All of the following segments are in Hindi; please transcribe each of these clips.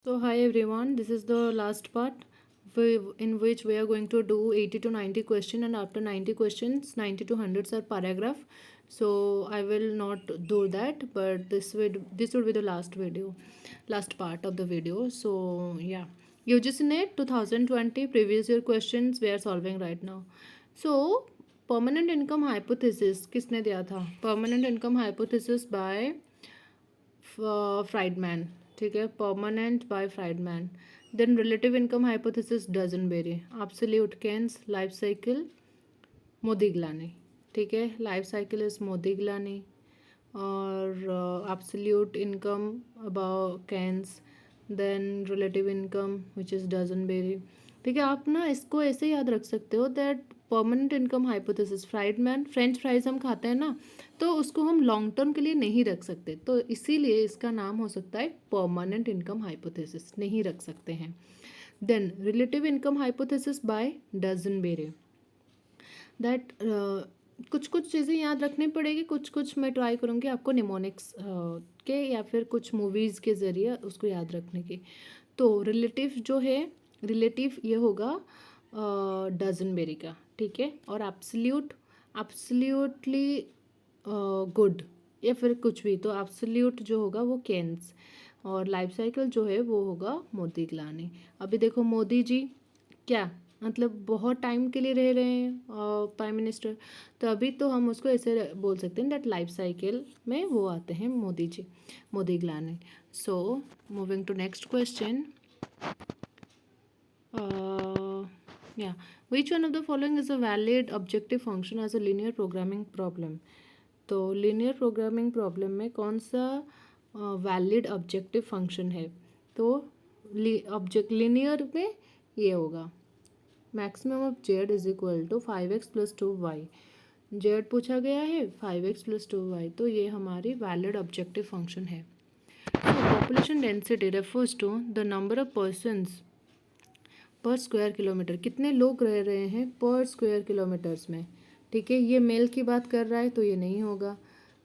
So hi everyone, this is the last part in which we are going to do 80 to 90 question, and after 90 questions 90 to 100 are paragraph. So I will not do that, but this would be the last part of the video. So yeah, UGC NET 2020 previous year questions we are solving right now. So permanent income hypothesis किसने दिया था? Permanent income hypothesis by Friedman. ठीक है, permanent by Friedman. Then relative income hypothesis Duesenberry. Absolute Keynes. Life cycle Modigliani. ठीक है, लाइफ साइकिल इज मोदिग्लानी. और absolute income about Keynes. Then relative income which is Duesenberry. ठीक है, आप ना इसको ऐसे याद रख सकते हो that permanent income hypothesis Friedman. French fries हम खाते हैं ना, तो उसको हम लॉन्ग टर्म के लिए नहीं रख सकते, तो इसीलिए इसका नाम हो सकता है परमानेंट इनकम हाइपोथेसिस, नहीं रख सकते हैं. Then relative income hypothesis by Duesenberry. That कुछ कुछ चीज़ें याद रखनी पड़ेगी, कुछ कुछ मैं ट्राई करूँगी आपको निमोनिक्स के या फिर कुछ मूवीज़ के ज़रिए उसको याद रखने की. तो रिलेटिव जो है, रिलेटिव ये होगा डजन बेरी का. ठीक है, और एब्सोल्यूट एब्सोल्यूटली गुड या फिर कुछ भी, तो एब्सोल्यूट जो होगा वो केन्स. और लाइफ साइकिल जो है वो होगा मोदी गिलानी. अभी देखो मोदी जी क्या मतलब बहुत टाइम के लिए रह रहे हैं प्राइम मिनिस्टर, तो अभी तो हम उसको ऐसे बोल सकते हैं दैट लाइफ साइकिल में वो आते हैं Modi ji, Modigliani. So moving to next question. Yeah, which one of the following is a valid objective function as a linear programming problem? तो linear programming problem में कौन सा valid objective function है? तो object linear में ये होगा maximum of z is equal to 5x plus 2y. z पूछा गया है 5x plus 2y, तो ये हमारी valid objective function है. So population density refers to the number of persons पर स्क्वायर किलोमीटर. कितने लोग रह रहे हैं पर स्क्वायर किलोमीटर्स में. ठीक है, ये मेल की बात कर रहा है तो ये नहीं होगा.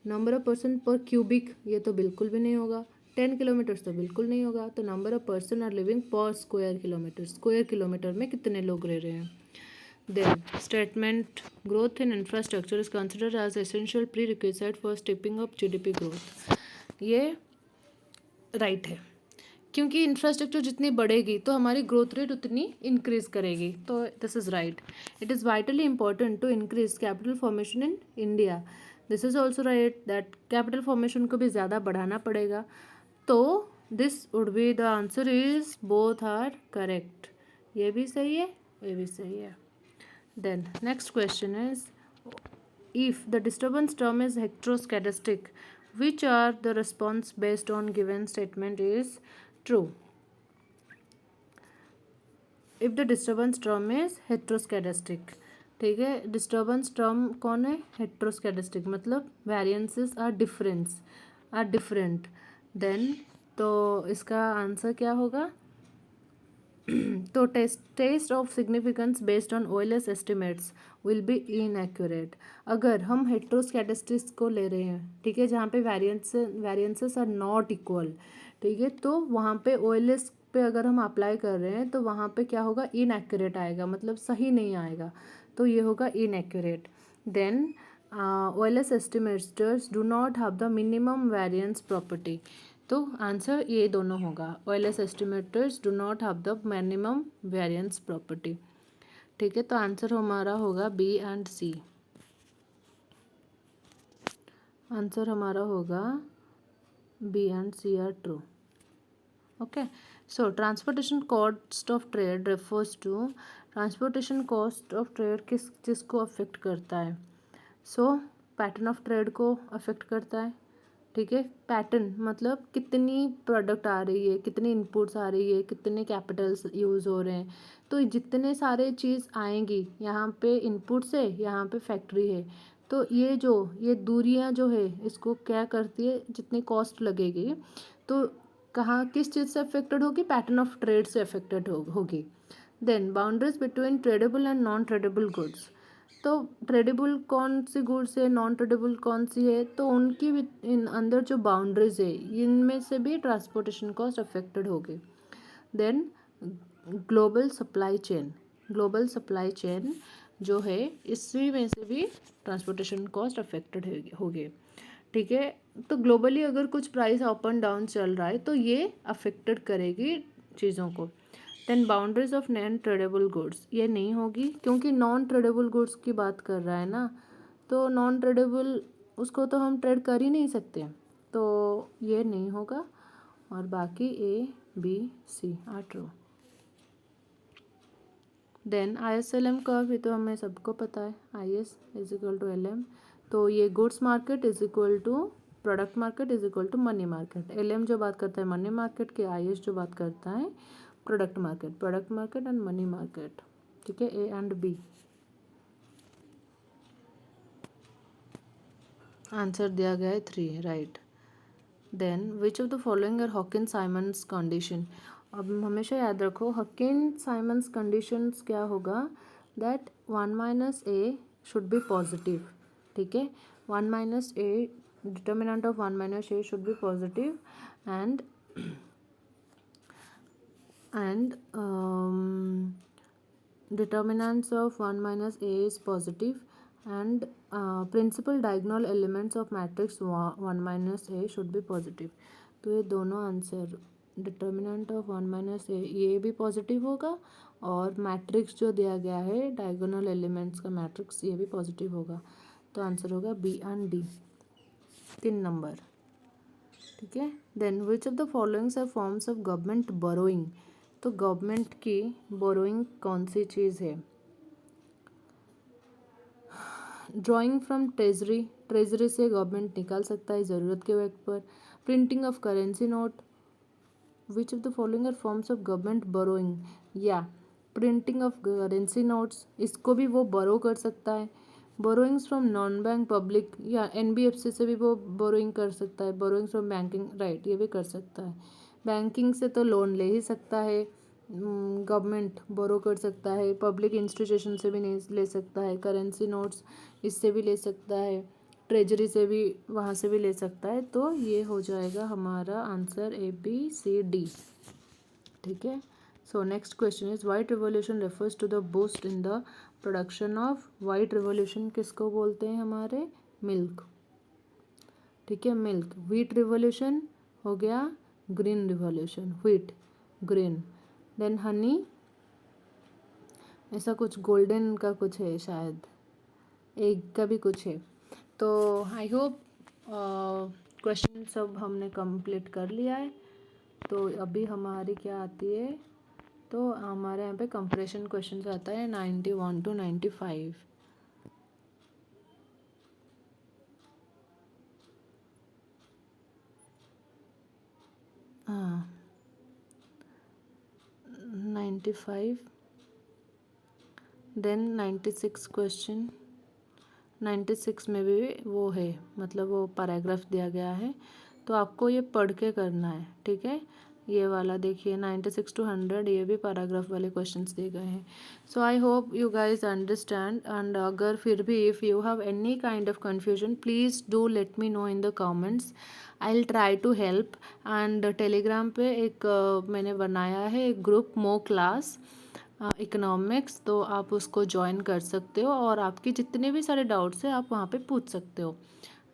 नंबर ऑफ पर्सन पर क्यूबिक, ये तो बिल्कुल भी नहीं होगा. 10 किलोमीटर्स तो बिल्कुल नहीं होगा. तो number of person are living per square kilometer, square kilometer में कितने लोग रह रहे हैं. Then statement growth in infrastructure is considered as essential prerequisite for stepping up GDP growth. ये राइट है, क्योंकि इंफ्रास्ट्रक्चर जितनी बढ़ेगी तो हमारी ग्रोथ रेट उतनी इंक्रीज करेगी. तो this is right. It is vitally important to increase capital formation in India. This is also right that capital formation को भी ज़्यादा बढ़ाना पड़ेगा. तो this would be the answer is both are correct. ये भी सही है, ये भी सही है. Then next question is if the disturbance term is heteroscedastic, which are the response based on given statement is true? If the disturbance term is heteroscedastic, ठीक है, डिस्टर्बेंस टर्म कौन है? हेट्रोस्केडेस्टिक, मतलब वेरिएंसेस आर डिफरेंट. देन तो इसका आंसर क्या होगा? तो test of significance based on OLS estimates will be inaccurate. अगर हम हेट्रोस्कैटिस्टिक्स को ले रहे हैं, ठीक है, जहाँ पे वेरिएंसेस आर नॉट इक्वल, ठीक है, तो वहाँ पे ओएलएस पे अगर हम अप्लाई कर रहे हैं तो वहाँ पे क्या होगा? इनएक्यूरेट आएगा, मतलब सही नहीं आएगा, तो ये होगा inaccurate. Then OLS estimators do not have the minimum variance property. तो आंसर ये दोनों होगा. OLS estimators do not have the minimum variance property. ठीक है, तो आंसर हमारा होगा बी एंड सी. आंसर हमारा होगा B and C are true. Okay, so transportation cost of trade refers to. Transportation cost of trade किस चीज़ को अफेक्ट करता है? सो पैटर्न ऑफ ट्रेड को अफेक्ट करता है. ठीक है, पैटर्न मतलब कितनी प्रोडक्ट आ रही है, कितनी इनपुट्स आ रही है, कितने कैपिटल्स यूज़ हो रहे हैं. तो जितने सारे चीज़ आएंगी, यहाँ पे इनपुट्स है, यहाँ पे फैक्ट्री है, तो ये दूरियाँ जो है इसको क्या करती है? जितनी कॉस्ट लगेगी, तो कहाँ किस चीज़ से अफेक्टेड होगी? पैटर्न ऑफ ट्रेड से अफेक्टेड होगी. Then boundaries between tradable and non tradable goods. तो ट्रेडेबल कौन सी गुड्स है, नॉन ट्रेडेबल कौन सी है, तो उनकी इन अंदर जो बाउंड्रीज है इनमें से भी ट्रांसपोर्टेशन कॉस्ट अफेक्टेड होगी. देन ग्लोबल सप्लाई चेन जो है, इसी में से भी ट्रांसपोर्टेशन कॉस्ट अफेक्टेड होगी, ठीक है। तो ग्लोबली अगर कुछ प्राइस अप एंड डाउन चल रहा है तो ये अफेक्टेड करेगी चीज़ों को। Then boundaries of non tradable goods, ये नहीं होगी क्योंकि नॉन ट्रेडेबल गुड्स की बात कर रहा है ना, तो नॉन ट्रेडेबल उसको तो हम ट्रेड कर ही नहीं सकते, तो ये नहीं होगा। और बाकी A B C are true. Then ISLM curve, ये तो हमें सबको पता है, IS is equal to LM, तो ये goods market is equal to product market is equal to money market. LM जो बात करता है मनी मार्केट की, IS जो बात करता है product market and money market, ठीक है, A एंड B। आंसर दिया गया है 3, right. Then which of the following are Hawkins Simons condition. अब हमेशा याद रखो हॉकिन साइमंस कंडीशंस क्या होगा, that 1 minus A should be positive, ठीक है, 1 minus A, determinant of 1 minus A should be positive and determinants of 1 minus a is positive and principal diagonal elements of matrix 1 minus a should be positive। तो ये दोनों आंसर, डिटर्मिनेंट ऑफ 1 माइनस ए ये भी पॉजिटिव होगा और मैट्रिक्स जो दिया गया है डायगोनल एलिमेंट्स का मैट्रिक्स ये भी पॉजिटिव होगा, तो आंसर होगा बी एंड डी, 3 नंबर, ठीक है। Then which of the following are forms of government borrowing. तो गवर्नमेंट की बोरोइंग कौन सी चीज़ है, ड्राइंग फ्रॉम ट्रेजरी से गवर्नमेंट निकाल सकता है ज़रूरत के वक्त पर, printing of currency note, which of the following are forms of government borrowing, या प्रिंटिंग ऑफ करेंसी नोट्स, इसको भी वो बोरो कर सकता है, borrowings from non bank public, या NBFC से भी वो बोरोइंग कर सकता है, बोरोइंग्स फ्रॉम बैंकिंग, राइट, ये भी कर सकता है, बैंकिंग से तो लोन ले ही सकता है, गवर्नमेंट बोरो कर सकता है, पब्लिक इंस्टीट्यूशन से भी नहीं ले सकता है, करेंसी नोट्स इससे भी ले सकता है, ट्रेजरी से भी वहाँ से भी ले सकता है, तो ये हो जाएगा हमारा आंसर ABCD, ठीक है। So next question is white revolution refers to the boost in the production of, white revolution किसको बोलते हैं हमारे, मिल्क, ठीक है, मिल्क। व्हीट रिवॉल्यूशन हो गया green revolution, wheat green, then honey ऐसा कुछ गोल्डन का कुछ है शायद, एग का भी कुछ है। तो आई होप क्वेश्चन सब हमने कंप्लीट कर लिया है। तो अभी हमारी क्या आती है, तो हमारे यहाँ पे कंप्रेशन क्वेश्चन आता है 91 to 95। हाँ 95, देन 96 क्वेश्चन, 96 में भी वो है, मतलब वो पैराग्राफ दिया गया है, तो आपको ये पढ़ के करना है, ठीक है। ये वाला देखिए 96 to 100 ये भी पैराग्राफ वाले क्वेश्चंस दिए गए हैं। So I hope you guys understand, and अगर फिर भी if you have any kind of confusion please do let me know in the comments, I will try to help. And Telegram पे एक मैंने बनाया है एक ग्रुप मो क्लास इकोनॉमिक्स, तो आप उसको ज्वाइन कर सकते हो और आपकी जितने भी सारे डाउट्स हैं आप वहाँ पे पूछ सकते हो।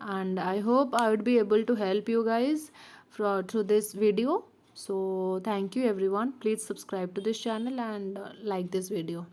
And I hope I would be able to help you guys through this video. So thank you everyone, please subscribe to this channel and like this video.